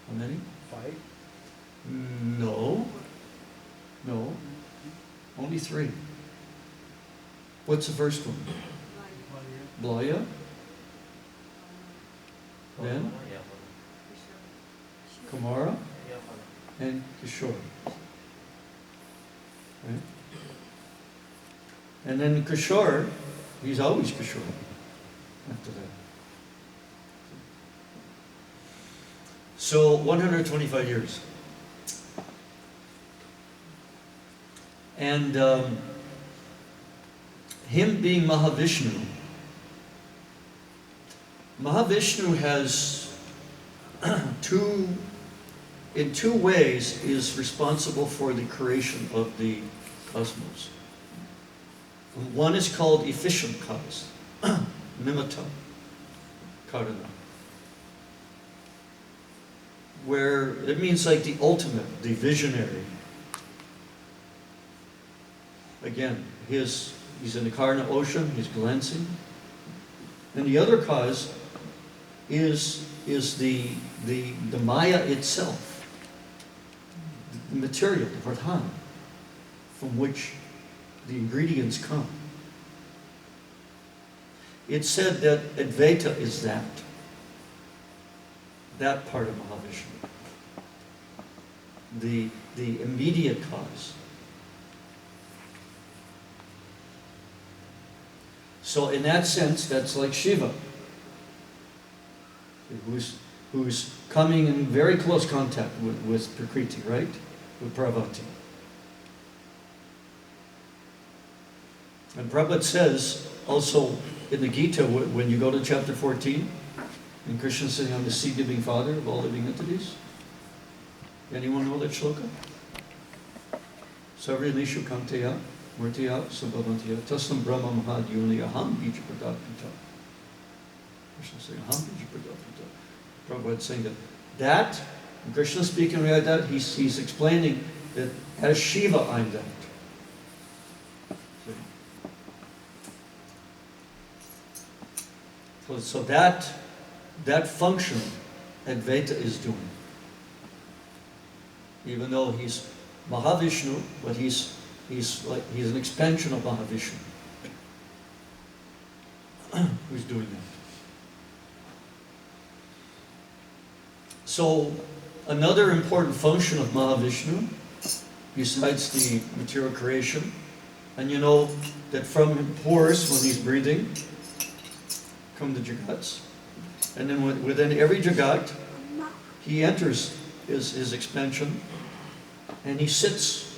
How many? 5. No. No. Only 3. What's the first one? Blaya. Then Kumara and Kishore. Right? And then Kishore, he's always Kishore after that. So 125 years. And him being Mahavishnu, Mahavishnu has in two ways is responsible for the creation of the cosmos. One is called efficient cause, nimitta karana, where it means like the ultimate, the visionary. Again, he's in the Karna ocean, he's glancing. And the other cause is the Maya itself, the material, the pradhana, from which the ingredients come. It's said that Advaita is that part of Mahavishnu, the immediate cause. So in that sense, that's like Shiva, who's coming in very close contact with Prakriti, right? With Parvati. And Prabhupada says also in the Gita, when you go to chapter 14, and Krishna sitting on the seed-giving father of all living entities. Anyone know that shloka? Sarva nishu kanteya murtiya sabhavantiya tasam brahma mahadyuni aham bija pradapita. Krishna saying aham bija pradapita. Prabhupada saying that and Krishna speaking like that, he's explaining that as Shiva I'm that. So that function Advaita is doing. Even though he's Mahavishnu, but he's an expansion of Mahavishnu. Who's doing that? So another important function of Mahavishnu, besides the material creation, and you know that from pores when he's breathing come the jagats. And then within every jagat, he enters his expansion, and he sits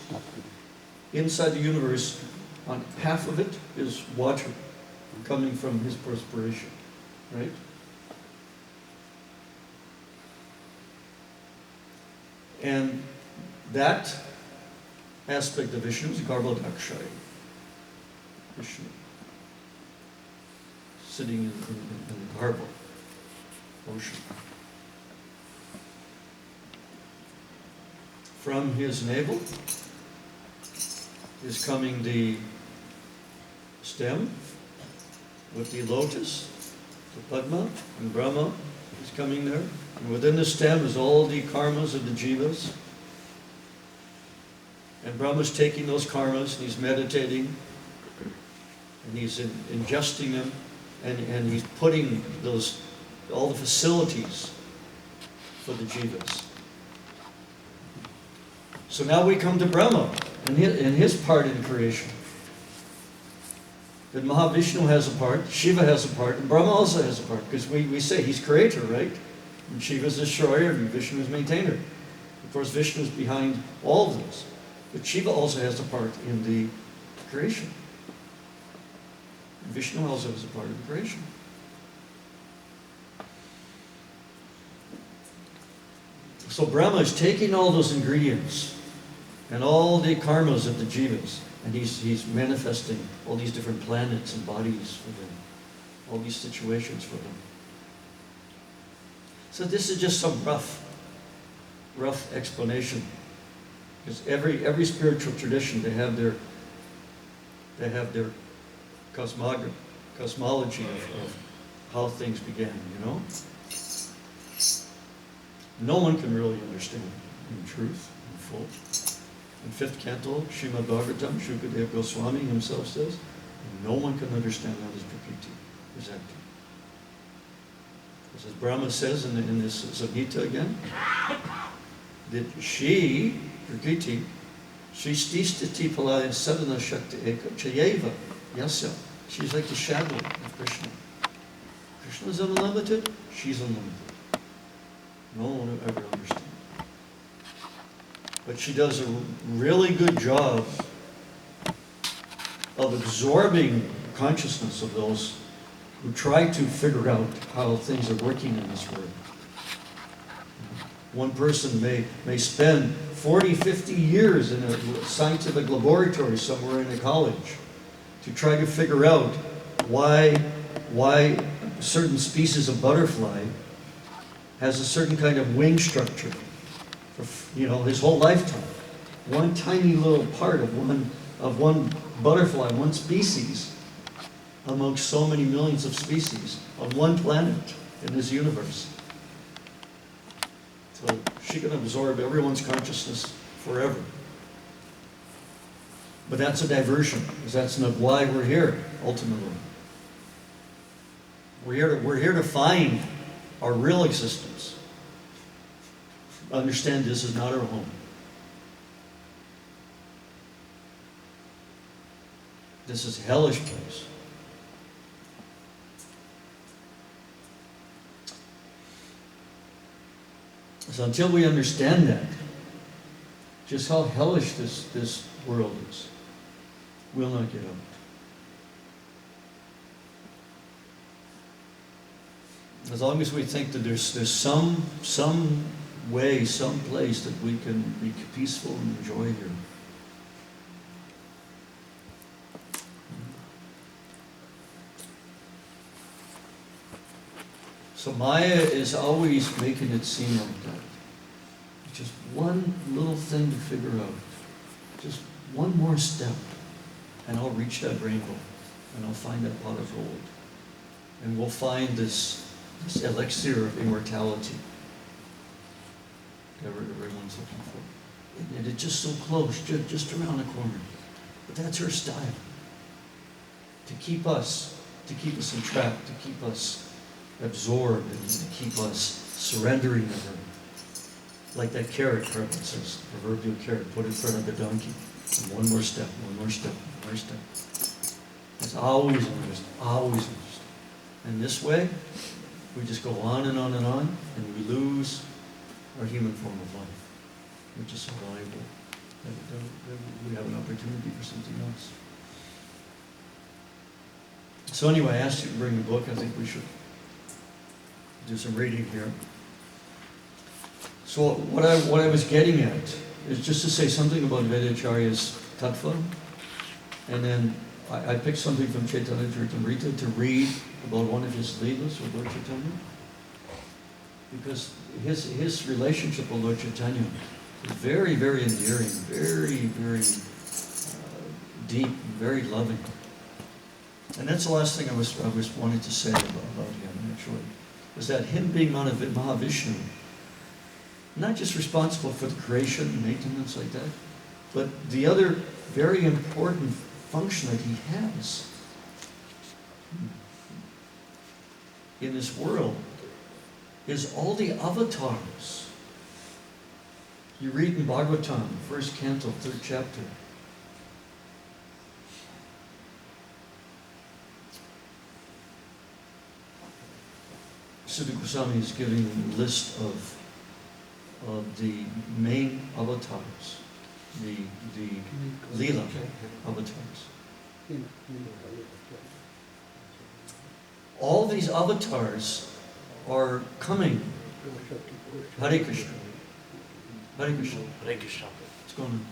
inside the universe. On half of it is water coming from his perspiration, right? And that aspect of Vishnu is Adwaitacharya, Vishnu, sitting in the garbo ocean. From his navel is coming the stem with the lotus, the Padma, and Brahma is coming there. And within the stem is all the karmas of the jivas. And Brahma's taking those karmas and he's meditating and he's ingesting them and he's putting all the facilities for the jivas. So now we come to Brahma and his part in creation. That Mahavishnu has a part, Shiva has a part, and Brahma also has a part. Because we say he's creator, right? And Shiva's destroyer, and Vishnu is maintainer. Of course, Vishnu is behind all of this. But Shiva also has a part in the creation. And Vishnu also has a part in the creation. So Brahma is taking all those ingredients and all the karmas of the jivas, and he's manifesting all these different planets and bodies for them, all these situations for them. So this is just some rough explanation, because every spiritual tradition they have their cosmology of how things began, you know. no one can really understand in truth, in full. In 5th canto, Srimad Bhagavatam, Shukadeva Goswami himself says, no one can understand how this Prakriti is acting. As Brahma says in this Samhita again, that she, Prakriti, Shrististiti Palaya Sadhana Shakti Eka Chayeva Yasya. She's like the shadow of Krishna. Krishna is unlimited, she's unlimited. No one will ever understand. But she does a really good job of absorbing consciousness of those who try to figure out how things are working in this world. One person may spend 40, 50 years in a scientific laboratory somewhere in a college to try to figure out why certain species of butterfly has a certain kind of wing structure for, his whole lifetime. One tiny little part of one butterfly, one species, amongst so many millions of species on one planet in this universe. So she can absorb everyone's consciousness forever. But that's a diversion, because that's not why we're here, ultimately. We're here to find our real existence. Understand this is not our home. This is a hellish place. So until we understand that, just how hellish this world is, we'll not get out. As long as we think that there's some way, some place that we can be peaceful and enjoy here. So Maya is always making it seem like that. Just one little thing to figure out. Just one more step, and I'll reach that rainbow, and I'll find that pot of gold. And we'll find this elixir of immortality that everyone's looking for. And it's just so close, just around the corner. But that's her style. To keep us entrapped, to keep us absorbed, and to keep us surrendering to her. Like that carrot, Prabhu says, proverbial carrot, put in front of the donkey. And one more step, one more step, one more step. It's always interesting, always interesting. And this way, we just go on and on and on, and we lose our human form of life, which is so valuable. We have an opportunity for something else. So anyway, I asked you to bring the book. I think we should do some reading here. So what I was getting at is just to say something about Adwaitacharya's tattva, and then I picked something from Chaitanya Charitmrita to read about one of his Lilas with Lord Chaitanya, because his relationship with Lord Chaitanya is very, very endearing, very, very deep, very loving. And that's the last thing I was wanting to say about him, actually, was that him being Mahavishnu, not just responsible for the creation and maintenance like that, but the other very important function that he has in this world is all the avatars. You read in Bhagavatam, 1st canto, 3rd chapter. Siddha Goswami is giving a list of the main avatars, the Lila avatars. All these avatars are coming. Hare Krishna. Hare Krishna. Hare Krishna. What's going on?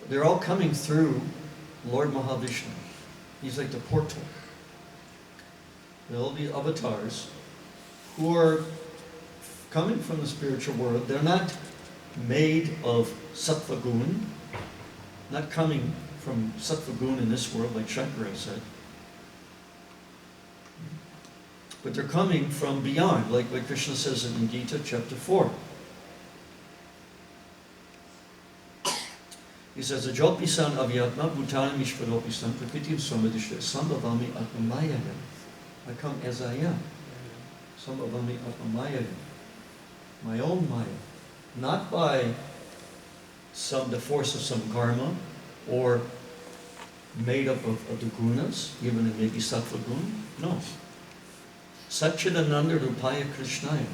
They're all coming through Lord Mahavishnu. He's like the portal. All the avatars who are coming from the spiritual world, they're not made of sattva gun, not coming from sattva gun in this world, like Shankara said. But they're coming from beyond, like what Krishna says in Gita chapter 4. He says, Ajopisan avyatma bhutana mishparopisan prakritim swamadishya sambhavami atmamayaya. I come as I am. Sambhavami atmamayaya. My own maya. Not by the force of some karma, or made up of the gunas, even it may be sattva guna. No. Satchidananda Rupaya Krishnaya.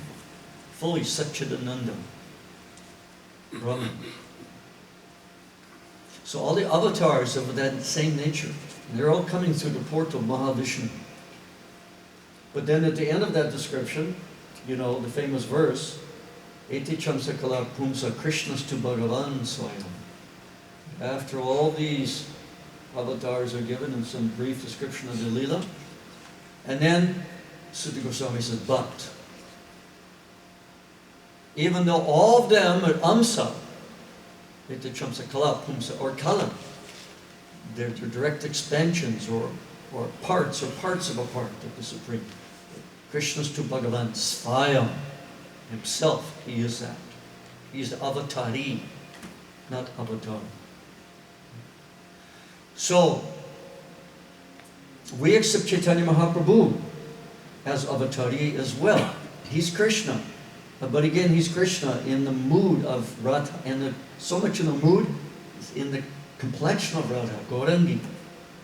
Fully Satchidananda. Brahman. So all the avatars of that same nature, they're all coming through the portal Mahavishnu. But then at the end of that description, you know, the famous verse, Eti Chamsa Kala Pumsa Krishnas tu Bhagavan Swayam. After all these avatars are given in some brief description of the Lila, and then Sutta Goswami says, but even though all of them are Amsa, Eti Chamsa Kala Pumsa, or Kala, they're direct expansions or parts of a part of the Supreme. Krishna's to Bhagavan Svayam, himself, he is that. He's the avatari, not avatar. So, we accept Chaitanya Mahaprabhu as avatari as well. He's Krishna. But again, he's Krishna in the mood of Radha, and so much in the mood, in the complexion of Radha, Gaurangi,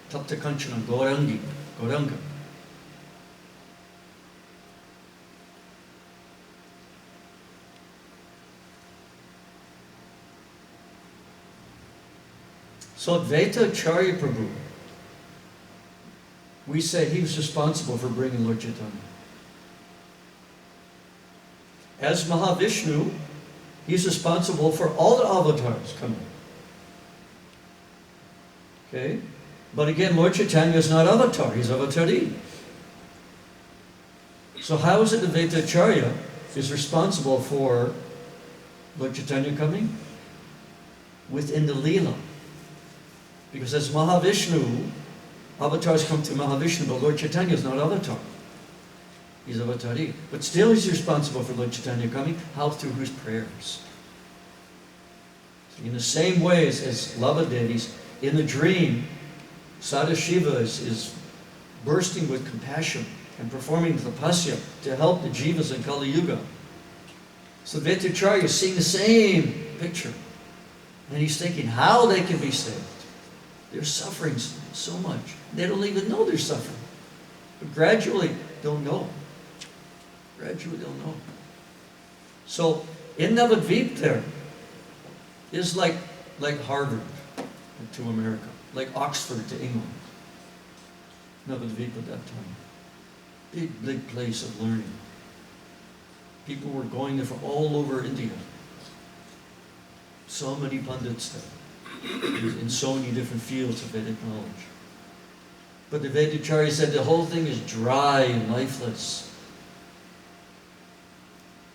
Tapta Kanchana, Gaurangi, Gauranga. So Adwaitacharya Prabhu, we say he was responsible for bringing Lord Chaitanya. As Mahavishnu, he's responsible for all the avatars coming. Okay? But again, Lord Chaitanya is not avatar, he's avatari. So how is it that Adwaitacharya is responsible for Lord Chaitanya coming? Within the Lila. Because as Mahavishnu, avatars come to Mahavishnu, but Lord Chaitanya is not avatar. He's avatari. But still he's responsible for Lord Chaitanya coming. How? Through his prayers. So in the same way as Lava Devis, in the dream, Sadashiva is bursting with compassion and performing tapasya to help the jivas in Kali Yuga. So Adwaitacharya is seeing the same picture. And he's thinking how they can be saved. They're suffering so much. They don't even know they're suffering. But gradually, they'll know. Gradually, they'll know. So, in Navadvip there is like Harvard to America, like Oxford to England. Navadvip at that time. Big place of learning. People were going there from all over India. So many pundits there. In so many different fields of Vedic knowledge. But the Adwaitacharya said the whole thing is dry and lifeless.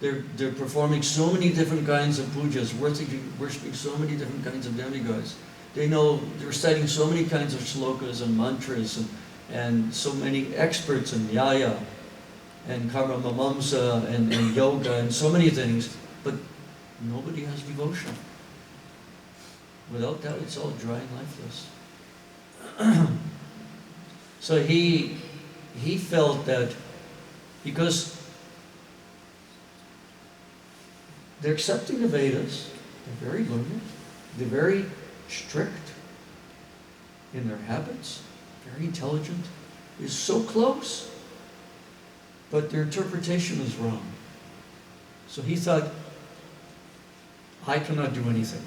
They're performing so many different kinds of pujas, worshipping so many different kinds of demigods. They're reciting so many kinds of shlokas and mantras and so many experts in nyaya and karma mamamsa and yoga and so many things, but nobody has devotion. Without that, it's all dry and lifeless. So he felt that because they're accepting the Vedas, they're very learned, they're very strict in their habits, very intelligent, is so close, but their interpretation is wrong. So he thought, I cannot do anything.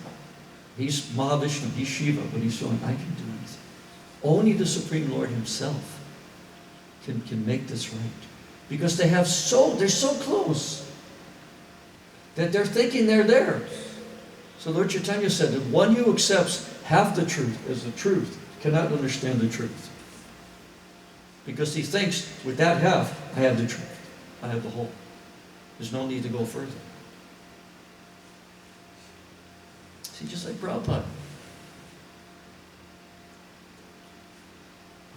He's Mahavishnu, he's Shiva, but he's showing I can do anything. Only the Supreme Lord himself can make this right. Because they're so close that they're thinking they're there. So Lord Chaitanya said that one who accepts half the truth as the truth cannot understand the truth. Because he thinks, with that half, I have the truth. I have the whole. There's no need to go further. See, just like Prabhupada.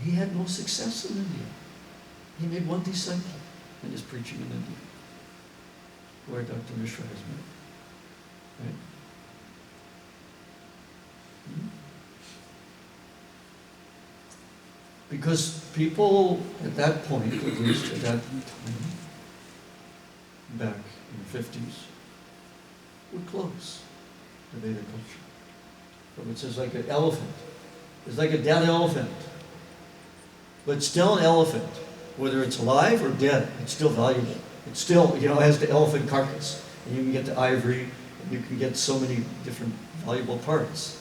He had no success in India. He made one disciple. and is preaching in India, where Dr. Mishra has met. Right? Because people at that point, at least at that time, back in the 50s, were close to Veda culture. Prabhu says like an elephant. It's like a dead elephant. But still an elephant. Whether it's alive or dead, it's still valuable. It's still, has the elephant carcass. And you can get the ivory, and you can get so many different valuable parts.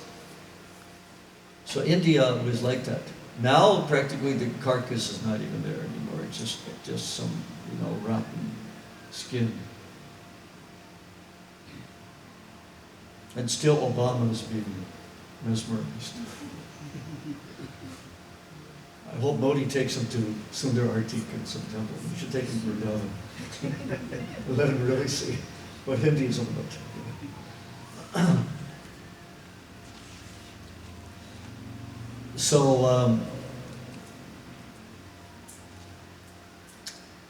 So India was like that. Now practically the carcass is not even there anymore. It's just some, rotten skin. And still Obama is being mesmerized. I hope Modi takes him to Sundar Arti in some temple. We should take him to Vrindavan. Let him really see what Hindi is all about. So,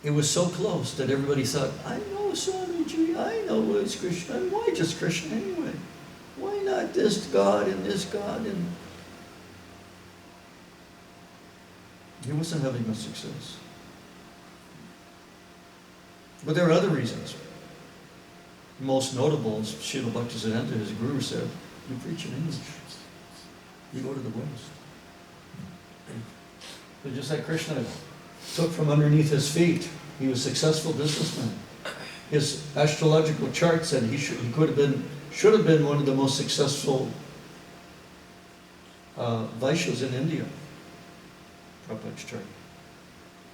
it was so close that everybody thought, I know Swamiji, I know it's Krishna. Why just Krishna anyway? Why not this God and this God? And he wasn't having much success. But there are other reasons. Most notable is Srila Bhaktisiddhanta, his guru, said, you preach in English. You go to the West. But just like Krishna took from underneath his feet, he was a successful businessman. His astrological chart said he should have been one of the most successful Vaishyas in India. Prabhupada's chart.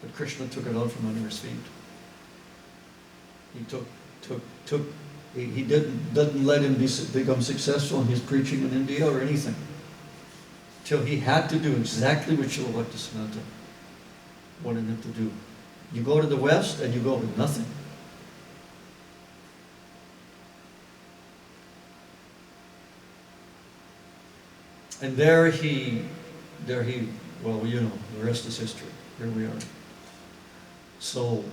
But Krishna took it out from under his feet. He didn't let him become successful in his preaching in India or anything. Till he had to do exactly what Srila Bhaktisiddhanta wanted him to do. You go to the West and you go with nothing. And there he, well, the rest is history. Here we are. So,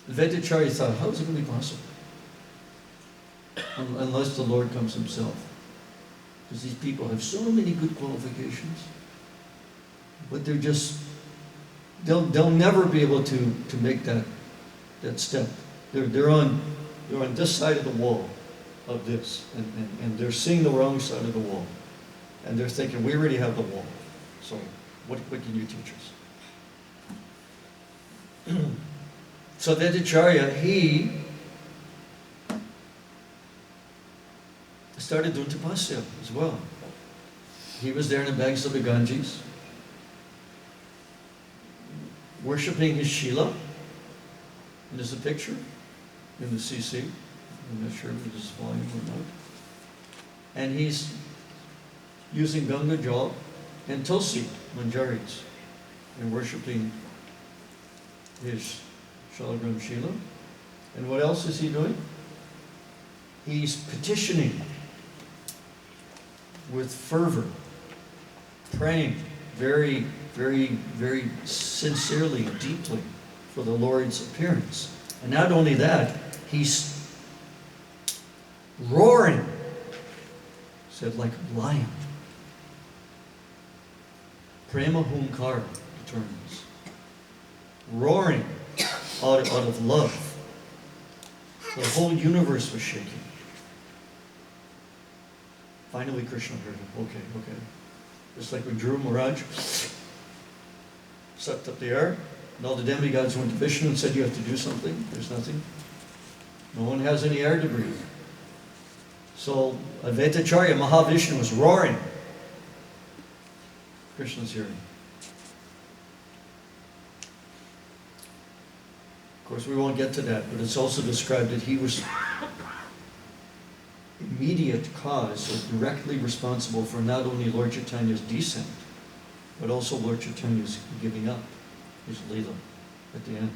Adwaitacharya thought, how is it going to be possible? Unless the Lord comes himself. Because these people have so many good qualifications, but they'll never be able to make that step. They're on this side of the wall of this, and they're seeing the wrong side of the wall, and they're thinking, we already have the wall, so what can you teach us? So Adwaitacharya, he started doing tapasya as well. He was there in the banks of the Ganges, worshipping his Shila. And there's a picture in the CC. I'm not sure if it's volume or not. And he's using Ganga Jal and Tulsi Manjaris and worshipping his Shalagram Shila. And what else is he doing? He's petitioning with fervor, praying very, very, very sincerely, deeply for the Lord's appearance. And not only that, he's roaring, said like a lion. Prema Hunkar determines. Roaring out of love. The whole universe was shaking. Finally, Krishna heard him. Okay. Just like when Dhruva Maharaj sucked up the air, and all the demigods went to Vishnu and said, you have to do something. There's nothing. No one has any air to breathe. So Adwaitacharya, Mahavishnu, was roaring. Krishna's hearing. Of course, we won't get to that, but it's also described that he was immediate cause or directly responsible for not only Lord Chaitanya's descent, but also Lord Chaitanya's giving up his Lila at the end.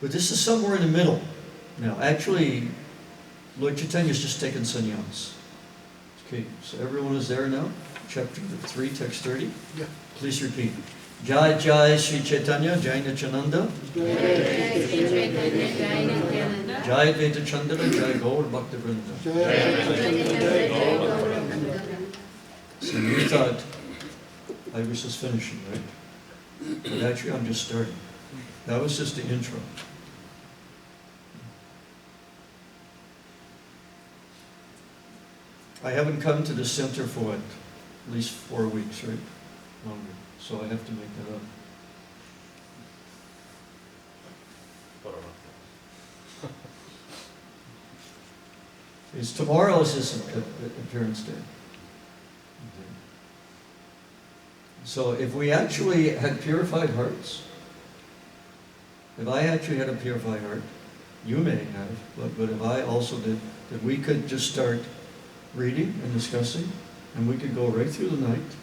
But this is somewhere in the middle. Now, actually, Lord Chaitanya's just taken sannyas. Okay, so everyone is there now? Chapter 3, text 30? Yeah. Please repeat. Jai Jai Shri Chaitanya, Jai Nityananda, Jai Adwaitacharya, Jai Gaur Bhaktivinoda. So you thought I was just finishing, right? But actually I'm just starting. That was just the intro. I haven't come to the center for what? At least 4 weeks, right? Longer. So I have to make that up. It's tomorrow's his appearance day. So if we actually had purified hearts, if I actually had a purified heart, you may have, but if I also did, that we could just start reading and discussing, and we could go right through the night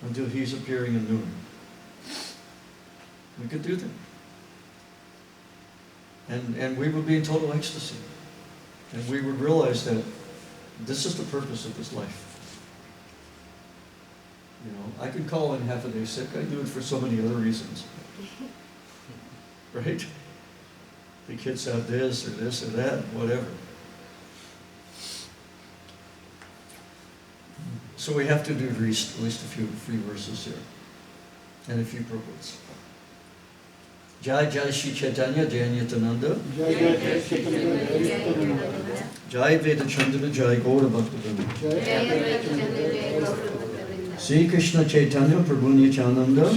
until he's appearing in noon. We could do that. And we would be in total ecstasy. And we would realize that this is the purpose of this life. You know, I could call in half a day sick. I do it for so many other reasons. Right? The kids have this or that, whatever. So we have to do at least a few verses here. And a few purports. Jai Jai Shri Chaitanya, Jai Nityananda, Jai Adwaitacharya, Jai Gaur Bhaktivinoda. Sri Krishna Chaitanya, Prabhu Nityananda,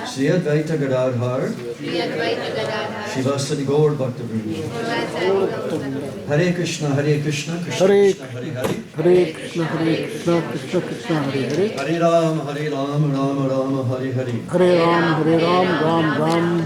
Sri Advaita Gadadhar, Shivasadi Gaur Bhaktivinoda. Hare Krishna, Krishna Krishna, Hare Hare, Hare Krishna, Krishna Krishna, Hare Hare. Hare Ram, Ram Ram, Hare Hare. Hare Ram, Ram Ram, Hare